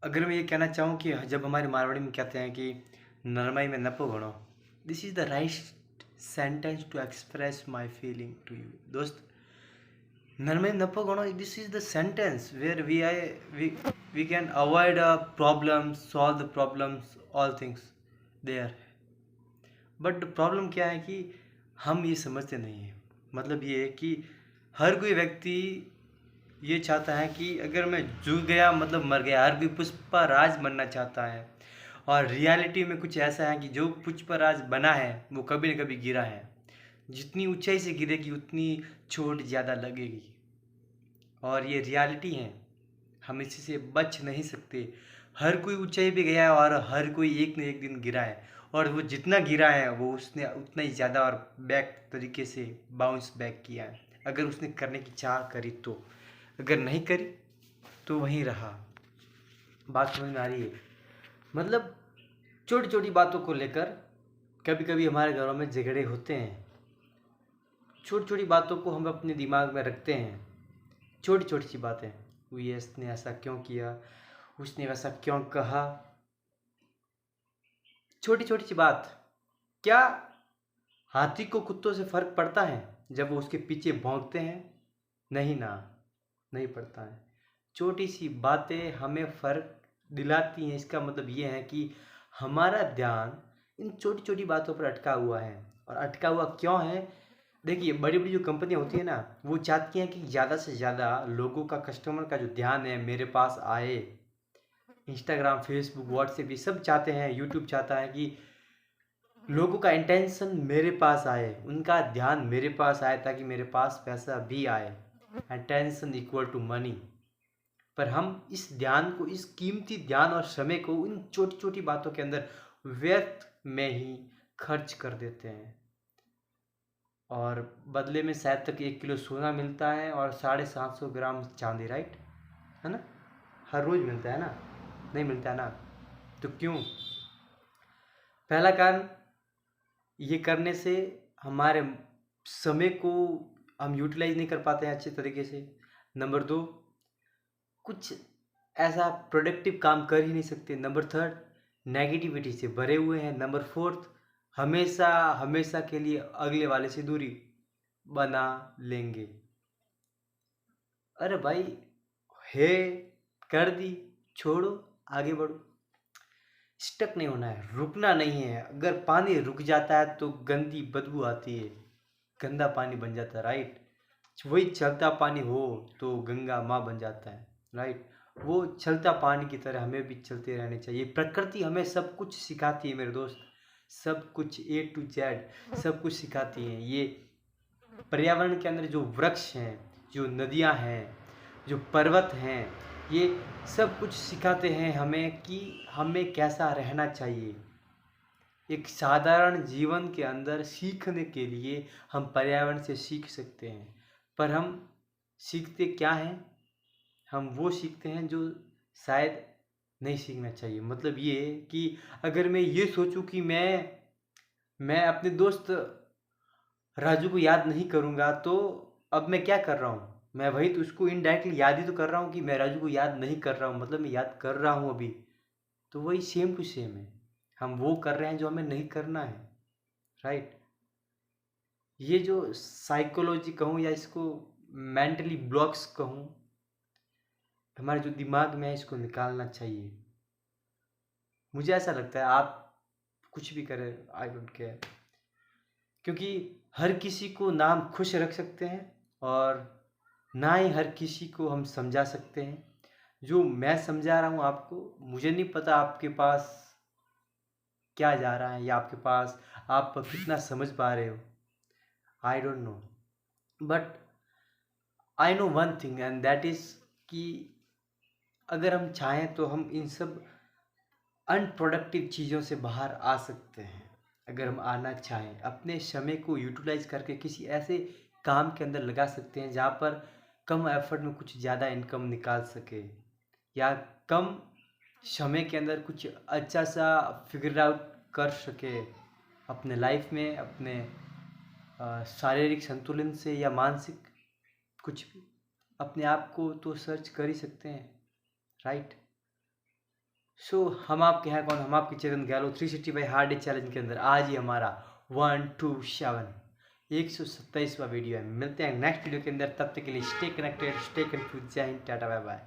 अगर मैं ये कहना चाहूँ कि जब हमारे मारवाड़ी में कहते हैं कि नरमई में नपो घणो, this is the right sentence to express my feeling to you दोस्त। नरमई में नपो घणो, this is the sentence where we can avoid problems, solve the problems, all things there. But problem क्या है कि हम ये समझते नहीं हैं। मतलब ये है कि हर कोई व्यक्ति ये चाहता है कि अगर मैं जूझ गया मतलब मर गया। हर कोई पुष्पा राज बनना चाहता है, और रियलिटी में कुछ ऐसा है कि जो पुष्पा राज बना है वो कभी न कभी गिरा है। जितनी ऊंचाई से गिरेगी उतनी चोट ज़्यादा लगेगी, और ये रियलिटी है। हम इसी से बच नहीं सकते। हर कोई ऊंचाई पे गया है और हर कोई एक न एक दिन गिरा है, और वो जितना गिरा है वो उसने उतना ही ज़्यादा और बैक तरीके से बाउंस बैक किया है, अगर उसने करने की चाह करी तो। अगर नहीं करी तो वहीं रहा। बात समझ में आ रही है? मतलब छोटी छोटी बातों को लेकर कभी कभी हमारे घरों में झगड़े होते हैं। छोटी छोटी बातों को हम अपने दिमाग में रखते हैं। छोटी छोटी सी बातें, वो ये इसने ऐसा क्यों किया, उसने वैसा क्यों कहा। छोटी छोटी सी बात। क्या हाथी को कुत्तों से फर्क पड़ता है जब वो उसके पीछे भौंकते हैं? नहीं ना, नहीं पड़ता है। छोटी सी बातें हमें फर्क दिलाती हैं। इसका मतलब ये है कि हमारा ध्यान इन छोटी छोटी बातों पर अटका हुआ है। और अटका हुआ क्यों है? देखिए, बड़ी बड़ी जो कंपनियां होती है ना, वो चाहती हैं कि ज़्यादा से ज़्यादा लोगों का, कस्टमर का जो ध्यान है मेरे पास आए। इंस्टाग्राम, फेसबुक, व्हाट्सएप, ये सब चाहते हैं, यूट्यूब चाहता है कि लोगों का इंटेंशन मेरे पास आए, उनका ध्यान मेरे पास आए, ताकि मेरे पास पैसा भी आए। Attention equal to money. पर हम इस ध्यान को, इस कीमती ध्यान और समय को इन छोटी छोटी बातों के अंदर व्यर्थ में ही खर्च कर देते हैं, और बदले में शायद तक 1 किलो सोना मिलता है और 750 ग्राम चांदी। राइट है ना? हर रोज मिलता है ना? नहीं मिलता है ना? तो क्यों? पहला कारण, ये करने से हमारे समय को हम यूटिलाइज नहीं कर पाते हैं अच्छे तरीके से। नंबर 2, कुछ ऐसा प्रोडक्टिव काम कर ही नहीं सकते। नंबर 3, नेगेटिविटी से भरे हुए हैं। नंबर 4, हमेशा हमेशा के लिए अगले वाले से दूरी बना लेंगे। अरे भाई, है, कर दी, छोड़ो, आगे बढ़ो। स्टक नहीं होना है, रुकना नहीं है। अगर पानी रुक जाता है तो गंदी बदबू आती है, गंदा पानी बन जाता है। राइट? वही चलता पानी हो तो गंगा माँ बन जाता है। राइट? वो चलता पानी की तरह हमें भी चलते रहने चाहिए। प्रकृति हमें सब कुछ सिखाती है मेरे दोस्त। सब कुछ A to Z सब कुछ सिखाती है। ये पर्यावरण के अंदर जो वृक्ष हैं, जो नदियाँ हैं, जो पर्वत हैं, ये सब कुछ सिखाते हैं हमें कि हमें कैसा रहना चाहिए। एक साधारण जीवन के अंदर सीखने के लिए हम पर्यावरण से सीख सकते हैं, पर हम सीखते क्या हैं? हम वो सीखते हैं जो शायद नहीं सीखना चाहिए। मतलब ये कि अगर मैं ये सोचूं कि मैं अपने दोस्त राजू को याद नहीं करूँगा, तो अब मैं क्या कर रहा हूँ? मैं वही तो उसको इनडायरेक्टली याद ही तो कर रहा हूँ कि मैं राजू को याद नहीं कर रहा हूँ, मतलब मैं याद कर रहा हूँ अभी। तो वही सेम टू सेम है। हम वो कर रहे हैं जो हमें नहीं करना है। राइट? ये जो साइकोलॉजी कहूँ या इसको मेंटली ब्लॉक्स कहूँ, हमारे जो दिमाग में है, इसको निकालना चाहिए। मुझे ऐसा लगता है, आप कुछ भी करें, आई डोंट केयर। क्योंकि हर किसी को ना हम खुश रख सकते हैं, और ना ही हर किसी को हम समझा सकते हैं। जो मैं समझा रहा हूँ आपको, मुझे नहीं पता आपके पास क्या जा रहा है, या आपके पास आप कितना समझ पा रहे हो। I don't know, but I know one thing, and that is कि अगर हम चाहें तो हम इन सब अनप्रोडक्टिव चीज़ों से बाहर आ सकते हैं। अगर हम आना चाहें, अपने समय को यूटिलाइज करके किसी ऐसे काम के अंदर लगा सकते हैं जहाँ पर कम एफर्ट में कुछ ज़्यादा इनकम निकाल सके, या कम समय के अंदर कुछ अच्छा सा फिगर आउट कर सके अपने लाइफ में, अपने शारीरिक संतुलन से या मानसिक, कुछ भी। अपने आप को तो सर्च कर ही सकते हैं। राइट? सो हम आपके हैं कौन, हम आपके चेतन गहलोत 365 हार्ड डे चैलेंज के अंदर आज ही हमारा 127 127वां वीडियो है। मिलते हैं नेक्स्ट वीडियो के अंदर, तब तक के लिए स्टे कनेक्टेड, स्टे कन्फ्यूज। जय हिंद, टाटा, बाय बाय।